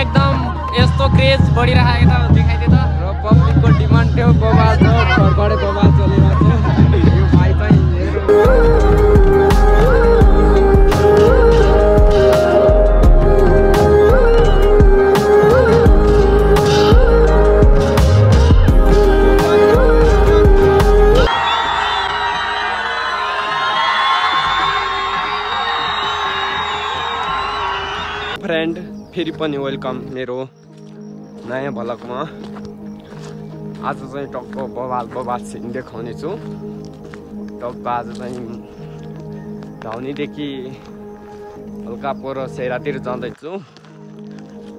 एकदम यस्तो क्रेज बढिरहेको त देखाइदिए त र पब्लिकको डिमान्ड थियो बबाल छ घरबाटै बबाल चलिरहेको छ यो भाइ चाहिँ फ्रेन्ड फेरि पनि वेलकम मेरो नयाँ भ्लगमा। आज चाहिँ टक्क बबाल सिन देखाउने छु। टक्क आज चाहिँ धाउनीदेखि हल्का पर सेरातिर जाँदैछु।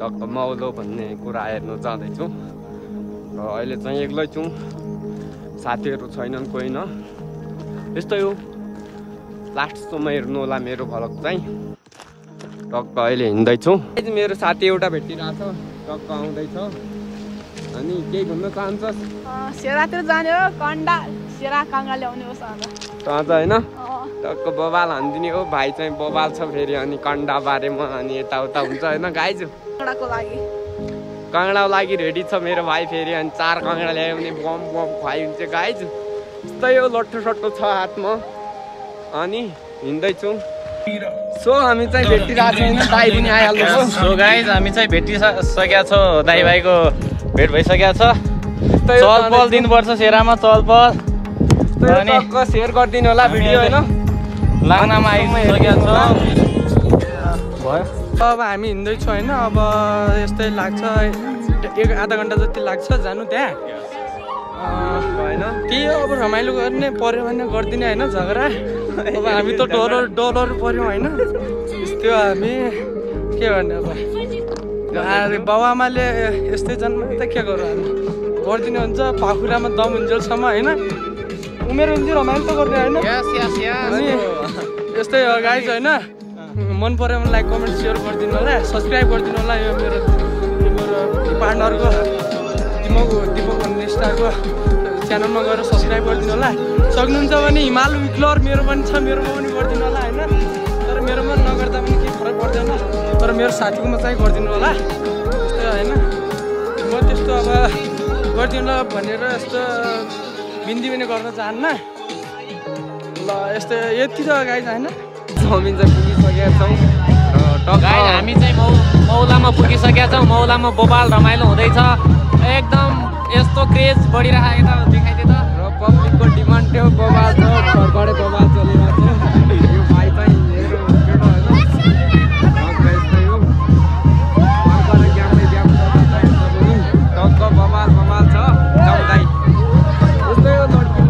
टक्क मौलो भन्ने कुरा हेर्नु जाँदैछु र अहिले चाहिँ एक्लै छु, साथीहरू छैनन् कोही न। यस्तै हो, लास्टसम्म हेर्नु होला मेरो भ्लग चाहिँ। टक्क अहिले हिँड्दैछु, मेरो साथी एउटा भेटिरहेछ, टक्क आउँदैछ। अनि केही भन्न चाहन्छस्? सेरातिर जाने हो, कन्डा सेरा काङ्गा ल्याउने हो सादा त होइन। टक्क बबाल हानिदिने हो, भाइ चाहिँ बबाल छ फेरि। अनि कन्डा बारेमा अनि यताउता हुन्छ होइन गाइज। काङ्डाको लागि रेडी छ मेरो भाइ फेरि। अनि 4 काङ्डा ल्यायो भने बम खुवाइ हुन्छ गाइज। यस्तै हो, लट्ठो सट्टो छ हातमा। अनि हिँड्दैछु। सो हामी चाहिँ भेटिरहेको छैन, दाइ पनि आइहाल्नु। सो गाइज हामी चाहिँ भेटिसकेका छौँ, दाइ भाइको भेट भइसकेको छ। चलपल दिनुपर्छ सेरामा, चलपल। अनि सेयर गरिदिनु होला भिडियो होइन। लाग्नमा आइसकेका छ। भयो अब हामी हिँड्दैछौँ होइन। अब यस्तै लाग्छ, आधा घन्टा जति लाग्छ जानु त्यहाँ होइन। त्यही अब रमाइलो गर्ने पर्यो भने गरिदिने होइन झगडा। अब हामी त डलर पर्यौँ होइन। यस्तो हामी के गर्ने अब बाबुआमाले यस्तै जन्म त के गरौँ, हामी गरिदिनु हुन्छ। पाखुरामा दम हुन्जेलसम्म होइन, उमेर हुन्छ रमाइलो त गर्ने होइन। अनि यस्तै हो गाइज होइन। मन पऱ्यो भने लाइक कमेन्ट सेयर गरिदिनु होला, सब्सक्राइब गरिदिनु होला। यो मेरो पार्टनरको दिपक भन्ने स्टारको च्यानलमा गएर सब्सक्राइब गरिदिनु होला। सक्नुहुन्छ भने हिमाल विक्लर मेरो पनि छ, मेरोमा पनि गरिदिनु होला होइन। तर मेरोमा नगर्दा पनि केही फरक पर्दैन, तर मेरो साथीकोमा चाहिँ गरिदिनु होला। त्यस्तै होइन, म त्यस्तो अब गरिदिनु भनेर यस्तो बिन्दी पनि गर्न चाहन्न ल। यस्तो यति त गाइज होइन। चाउमिन चाहिँ पुगिसकेका छौँ र हामी चाहिँ मौलामा पुगिसकेका छौँ। मौलामा बबाल रमाइलो हुँदैछ, एकदम यस्तो क्रेज बढिरहेको त देखाइदिए त र पब्लिकको डिमान्ड थियो बबाल छ घरबाटै बबाल चलिरहेको छ यो भाइ चाहिँ मेरो केटो होइन। टक्क बबाल छ जाउँदै। यस्तै हो, लड्की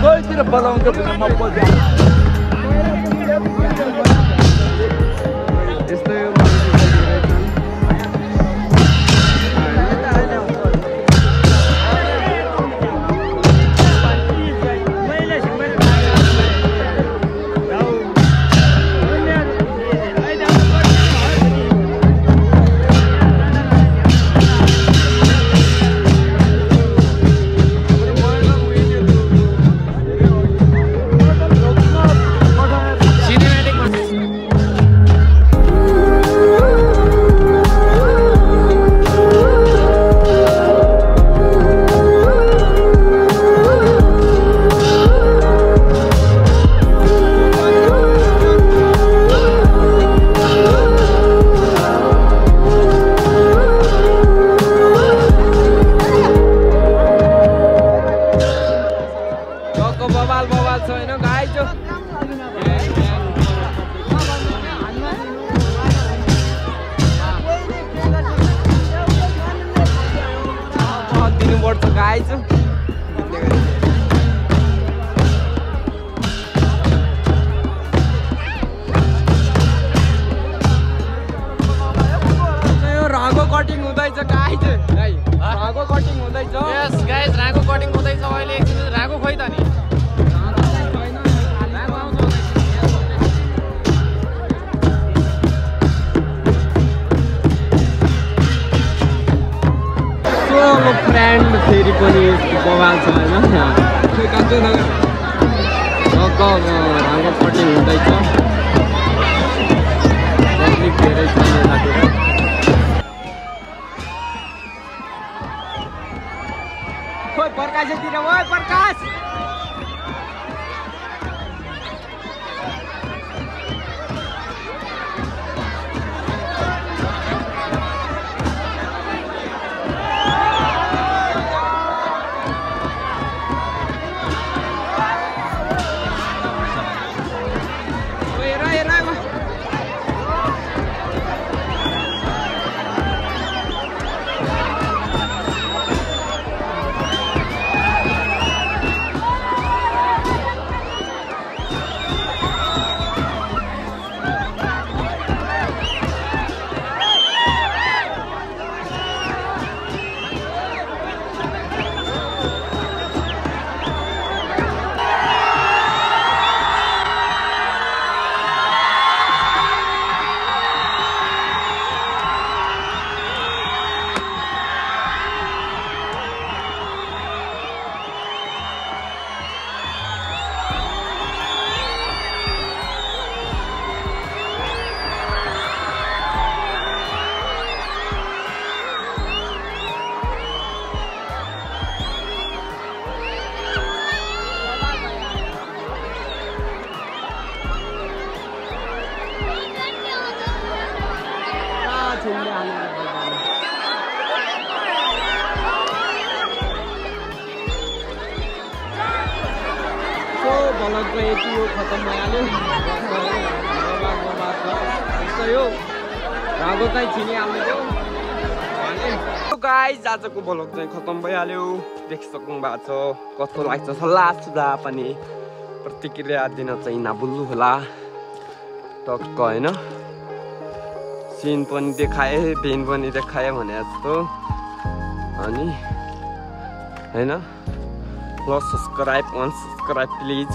कोहीतिर बोलाउँछ म बोल्छु। यस्तै हो, बबाल छ होइन गाइज। दिनुपर्छ गाइज। रागो कटिङ हुँदैछ गाइज, रागो कटिङ हुँदैछ। यस गाइज, रागो कटिङ हुँदैछ अहिले। एकछिन रागो खोइ त नि। फ्रेंड थे फेरि पनि बवाल छ होइन खै कान्छो हाम्रोपट्टि हुँदैछ पब्लिक धेरै छ मेलातिर खोइ प्रकाशतिर ओ प्रकाश भलक यति यो खतम भइहाल्यो यो भागो चाहिँ छिनिहाल्ने गाइस आजको भलक चाहिँ खतम भइहाल्यो देखिसक्नु भएको छ कस्तो लाग्छ सल्लाह सुझाव पनि प्रतिक्रिया दिन चाहिँ नभुल्नु होला टक्क होइन सिन पनि देखाए भेन पनि देखाए भने जस्तो अनि होइन प्लस सब्सक्राइब प्लिज